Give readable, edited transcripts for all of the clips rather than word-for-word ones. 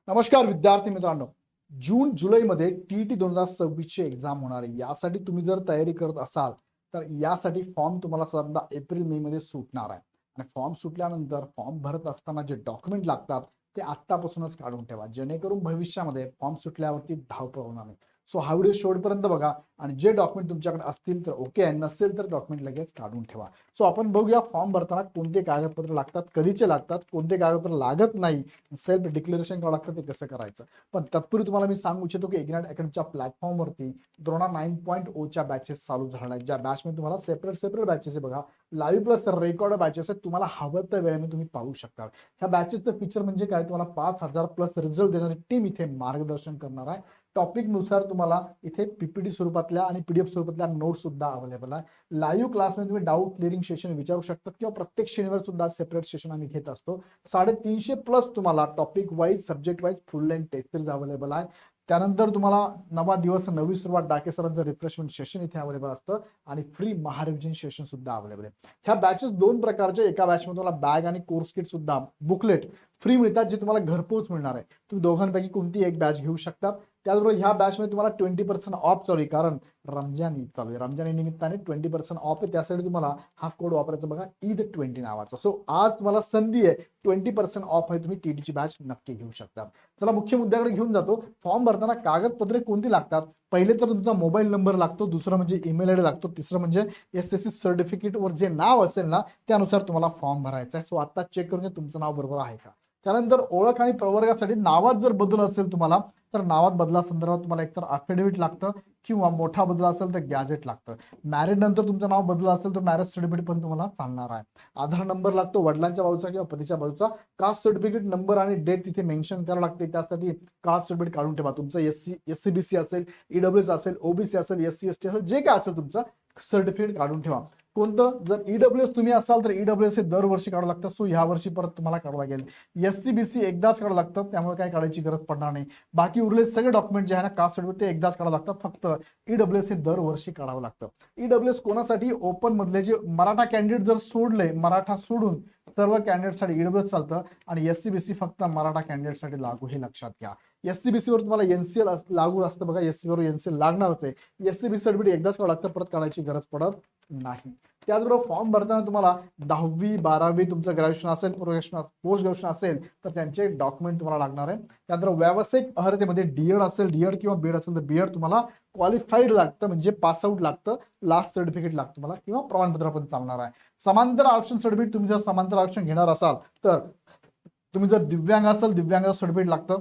नमस्कार विद्यार्थी मित्रांनो. जून जुलैमध्ये टीईटी 2026 ची एक्झाम होणार आहे. यासाठी तुम्ही जर तयारी करत असाल तर यासाठी फॉर्म तुम्हाला साधारणतः एप्रिल मे मध्ये सुटणार आहे. आणि फॉर्म सुटल्यानंतर फॉर्म भरत असताना जे डॉक्युमेंट लागतात ते आत्तापासूनच काढून ठेवा, जेणेकरून भविष्यामध्ये फॉर्म सुटल्यावरती धावपळ होणार नाही. सो हा व्हिडिओ शेवटपर्यंत बघा आणि जे डॉक्युमेंट तुमच्याकडे असतील तर ओके आहे, नसेल तर डॉक्युमेंट लगेच काढून ठेवा. सो आपण बघूया फॉर्म भरताना कोणते कागदपत्र लागतात, कधीचे लागतात, कोणते कागदपत्र लागत नाही, सेल्फ डिक्लेरेशन करावं लागतं ते कसं करायचं. पण तत्पूर्वी तुम्हाला मी सांगू इच्छितो की इग्नाइट अकॅडमीच्या प्लॅटफॉर्मवरती द्रोणा 9.0च्या बॅचेस चालू झाल्या आहेत, ज्या बॅचमध्ये तुम्हाला सेपरेट बॅचेस आहे बघा, लाईव्ह प्लस रेकॉर्ड बॅचेस आहेत. तुम्हाला हवं त्या वेळेने तुम्ही पाहू शकता. ह्या बॅचेसचं फीचर म्हणजे काय, तुम्हाला 5,000 प्लस रिझल्ट देणारी टीम इथे मार्गदर्शन करणार आहे. टॉपिक नुसार तुम्हाला इथे पीपीटी स्वरूपातल्या आणि पीडीएफ स्वरूपातल्या नोट्स सुद्धा अवेलेबल आहे. लाईव्ह क्लासमध्ये तुम्ही डाऊट क्लिअरिंग सेशन विचारू शकता किंवा प्रत्येक शनिवार सुद्धा सेपरेट सेशन आम्ही घेत असतो. 350 प्लस तुम्हाला topic wise subject wise full length test series available आहे. त्यानंतर तुम्हाला नवा दिवस नवी सुरुवात डाके सरांचं रिफ्रेशमेंट सेशन इथे अवेलेबल असतं आणि फ्री महारिव्हिजन सेशन सुद्धा अवेलेबल आहे. ह्या बॅचेस दोन प्रकारचे, एका बॅचमध्ये तुम्हाला बॅग आणि कोर्स किट सुद्धा बुकलेट फ्री मिळतात, जे तुम्हाला घरपोच मिळणार आहे. तुम्ही दोघांपैकी कोणती एक बॅच घेऊ शकता. त्याचबरोबर ह्या बॅचमध्ये तुम्हाला 20% ऑफ चालू आहे, कारण रमजान ईद चालू आहे. रमजान निमित्ताने 20% ऑफ आहे. त्यासाठी तुम्हाला हा कोड वापरायचा बघा, ईद20 नावाचा. सो आज तुम्हाला संधी आहे, 20% ऑफ आहे, तुम्ही टीटीची बॅच नक्की घेऊ शकता. चला मुख्य मुद्द्याकडे घेऊन जातो. फॉर्म भरताना कागदपत्रे कोणती लागतात? पहिले तर तुमचा मोबाईल नंबर लागतो, दुसरं म्हणजे ईमेल आयडी लागतो, तिसरं म्हणजे एसएससी सर्टिफिकेटवर जे नाव असेल ना त्यानुसार तुम्हाला फॉर्म भरायचा आहे. सो आता चेक करून घ्या तुमचं नाव बरोबर आहे का. त्यानंतर ओळख आणि प्रवर्गासाठी नावात जर बदल असेल तुम्हाला तर नावात बदलासंदर्भात तुम्हाला एकतर अफिडेव्हिट लागतं किंवा मोठा बदल असेल तर गॅजेट लागतं. मॅरिड नंतर तुमचं नाव बदल असेल तर मॅरेज सर्टिफिकेट पण तुम्हाला चालणार आहे. आधार नंबर लागतो वडिलांच्या बाजूचा किंवा पतीच्या बाजूचा. कास्ट सर्टिफिकेट नंबर आणि डेट तिथे मेन्शन करावं लागते. त्यासाठी कास्ट सर्टिफिकेट काढून ठेवा. तुमचं एससीबीसी असेल, ईडब्ल्यूएस असेल, ओबीसी असेल, एससी एसटी असेल, जे काय असेल तुमचं सर्टिफिकेट काढून ठेवा. कोणतं, जर ईडब्ल्यूएस तुम्ही असाल तर ईडब्ल्यूएस हे दरवर्षी काढावं लागतं. सो ह्या वर्षी परत तुम्हाला काढावं लागेल. एससीबीसी एकदाच काढावं लागतं, त्यामुळे काय काढायची गरज पडणार नाही. बाकी उरलेले सगळे डॉक्युमेंट जे आहे ना कास्ट सर्टिफिकेट ते एकदाच काढावं लागतात. फक्त ईडब्ल्यूएस हे दरवर्षी काढावं लागतं. ईडब्ल्यूएस कोणासाठी? ओपन मधले जे मराठा कॅन्डिडेट जर सोडले, मराठा सोडून सर्व कॅन्डिडेटसाठी ईडब्ल्यूएस चालतं आणि एससीबीसी फक्त मराठा कॅन्डिडेटसाठी लागू, हे लक्षात घ्या. एससीबीसी वर तुम्हाला एनसीएल लागू असतं बघा, एससी वर एनसीएल लागणारच आहे. एससीबीसी सर्टिफिकेट एकदाच काढावं लागतं, परत काढायची गरज पडत नाही. त्याचबरोबर फॉर्म भरताना तुम्हाला 10वी 12वी तुमचं ग्रॅज्युएशन असेल, पोस्ट ग्रॅज्युएशन असेल तर त्यांचे डॉक्युमेंट तुम्हाला लागणार आहे. त्यानंतर व्यावसायिक अर्हतेमध्ये डीएड असेल, डीएड किंवा बीएड असेल तर बीएड तुम्हाला क्वालिफाईड लागतं, म्हणजे पासआउट लागतं. लास्ट सर्टिफिकेट लागतं तुम्हाला किंवा प्रमाणपत्र पण चालणार आहे. समांतर आरक्षण सर्टिफिकेट, तुम्ही जर समांतर आरक्षण घेणार असाल तर तुम्ही जर दिव्यांग असाल दिव्यांग सर्टिफिकेट लागतं.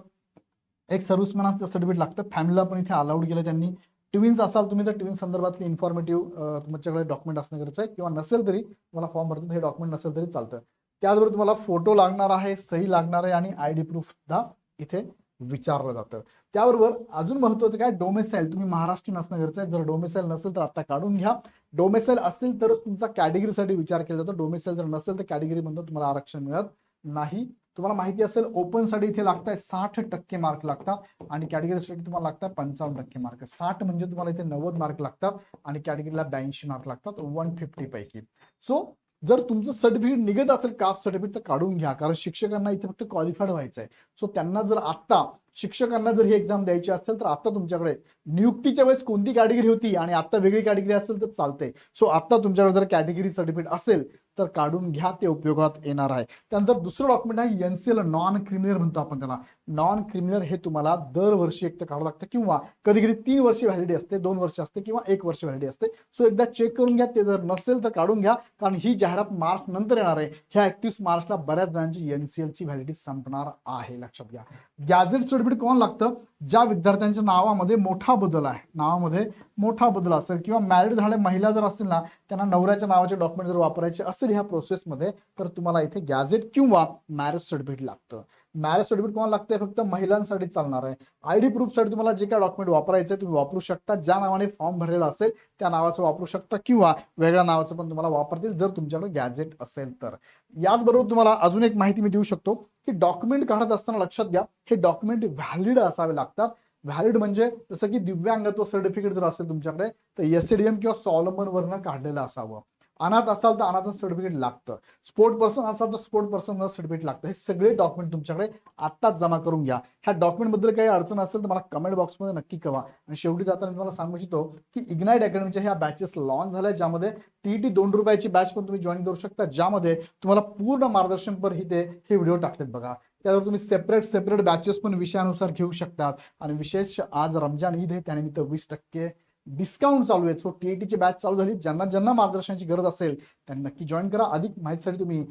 एक सर्व्हिसमॅनचं सर्टिफिकेट लागतं. फॅमिलीला पण इथे अलाउड केलं त्यांनी. ट्विन्स असाल तुम्ही तर ट्विन्स संदर्भातली इन्फॉर्मेटिव्ह तुमच्याकडे डॉक्युमेंट असणं गरजेचं आहे, किंवा नसेल तरी तुम्हाला फॉर्म भरताना हे डॉक्युमेंट नसेल तरी चालतं. त्याचबरोबर तुम्हाला फोटो लागणार आहे, सही लागणार आहे आणि आयडी प्रूफ सुद्धा इथे विचारलं जातं. त्याबरोबर अजून महत्वाचं काय, डोमेसाईल, तुम्ही महाराष्ट्रीयन असणं गरजेचं आहे. जर डोमेसाईल नसेल तर आता काढून घ्या. डोमेसाईल असेल तरच तुमचा कॅटेगरीसाठी विचार केला जातो. डोमेसाईल जर नसेल तर कॅटेगरी मधून तुम्हाला आरक्षण मिळत नाही. तुम्हाला माहिती असेल ओपन साठी इथे लागतात 60% मार्क लागतात आणि कॅटेगरीसाठी तुम्हाला लागतात 55% मार्क. 60 म्हणजे तुम्हाला इथे 90 मार्क लागतात आणि कॅटेगरीला 82 मार्क लागतात 150 पैकी. सो जर तुमचं सर्टिफिकेट निघत असेल कास्ट सर्टिफिकेट तर काढून घ्या, कारण शिक्षकांना इथे फक्त क्वालिफाईड व्हायचं आहे. सो त्यांना जर आता शिक्षकांना जर ही एक्झाम द्यायची असेल तर आता तुमच्याकडे नियुक्तीच्या वेळेस कोणती कॅटेगरी होती आणि आता वेगळी कॅटेगरी असेल तर चालते. सो आता तुमच्याकडे जर कॅटेगरी सर्टिफिकेट असेल तर काढून घ्या, ते उपयोगात येणार आहे. त्यानंतर दुसरं डॉक्युमेंट आहे एनसीएल, नॉन क्रिमिनल म्हणतो आपण त्याला. नॉन क्रिमिनल हे तुम्हाला दरवर्षी एक तर काढावं लागतं, किंवा कधी कधी 3 वर्ष व्हॅलिडिटी असते, 2 वर्ष असते किंवा 1 वर्ष व्हॅलिडिटी असते. सो एकदा चेक करून घ्या, ते जर नसेल तर काढून घ्या, कारण ही जाहिरात मार्च नंतर येणार आहे. ह्या 31 मार्चला बऱ्याच जणांची एनसीएलची व्हॅलिडिटी संपणार आहे, लक्षात घ्या. गॅझेट सर्टिफिकेट कोण लागतं? ज्या विद्यार्थ्यांच्या नावामध्ये मोठा बदल आहे, नावामध्ये मोठा बदल असेल किंवा मॅरिड झाले महिला जर असेल ना, त्यांना नवऱ्याच्या नावाचे डॉक्युमेंट जर वापरायचे असेल ह्या प्रोसेसमध्ये तर तुम्हाला इथे गॅझेट किंवा मॅरेज सर्टिफिकेट लागतं. मॅरेज सर्टिफिकेट कोणाला लागतंय? फक्त महिलांसाठी चालणार आहे. आयडी प्रूफसाठी तुम्हाला जे काय डॉक्युमेंट वापरायचे तुम्ही वापरू शकता. ज्या नावाने फॉर्म भरलेला असेल त्या नावाचं वापरू शकता किंवा वेगळ्या नावाचं पण तुम्हाला वापरतील जर तुमच्याकडे गॅझेट असेल तर. याचबरोबर तुम्हाला अजून एक माहिती मी देऊ शकतो की डॉक्युमेंट काढत असताना लक्षात घ्या, हे डॉक्युमेंट व्हॅलिड असावे लागतात. व्हॅलिड म्हणजे जसं की दिव्यांगत्व सर्टिफिकेट जर असेल तुमच्याकडे तर एसडीएम किंवा सॉलोमन वरनं काढलेलं असावं. अनाथ असाल तर अनाथ सर्टिफिकेट लागतं, स्पोर्ट पर्सन असाल तर स्पोर्ट पर्सन सर्टिफिकेट लागतं. हे सगळे डॉक्युमेंट तुमच्याकडे आत्ताच जमा करून घ्या. ह्या डॉक्युमेंटबद्दल काही अडचण असेल तर मला कमेंट बॉक्समध्ये नक्की कळवा. आणि शेवटी जाताना मी तुम्हाला सांगू इच्छितो की इग्नाइट अकॅडमीच्या ह्या बॅचेस लॉन्च झाल्या, ज्यामध्ये टीईटी ₹2 बॅच पण तुम्ही जॉईन करू शकता, ज्यामध्ये तुम्हाला पूर्ण मार्गदर्शनपर हे व्हिडिओ टाकलेत बघा. त्यावर तुम्ही सेपरेट बॅचेस पण विषयानुसार घेऊ शकतात. आणि विशेष आज रमजान ईद आहे, त्यानिमित्त 20% डिस्काउंट चालू आहे. सो टीईटीची बॅच चालू झाली. ज्यांना ज्यांना मार्गदर्शनाची गरज असेल त्यांनी नक्की जॉईन करा. अधिक माहितीसाठी तुम्ही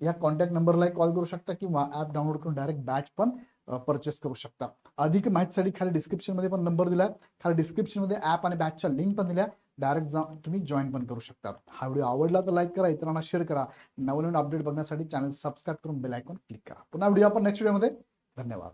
या कॉन्टॅक्ट नंबरला कॉल करू शकता किंवा ऍप डाउनलोड करून डायरेक्ट बॅच पण परचेस करू शकता. अधिक माहितीसाठी खाली डिस्क्रिप्शनमध्ये पण नंबर दिलाय, खाली डिस्क्रिप्शनमध्ये ऍप आणि बॅचच्या लिंक पण दिल्या, डायरेक्ट जाऊन तुम्ही जॉईन पण करू शकता. हा व्हिडिओ आवडला तर लाईक करा, इतरांना शेअर करा. नवनवीन अपडेट बघण्यासाठी चॅनल सबस्क्राईब करून बेल आयकॉन क्लिक करा. पुन्हा व्हिडिओ आपण नेक्स्ट व्हिडिओमध्ये. धन्यवाद.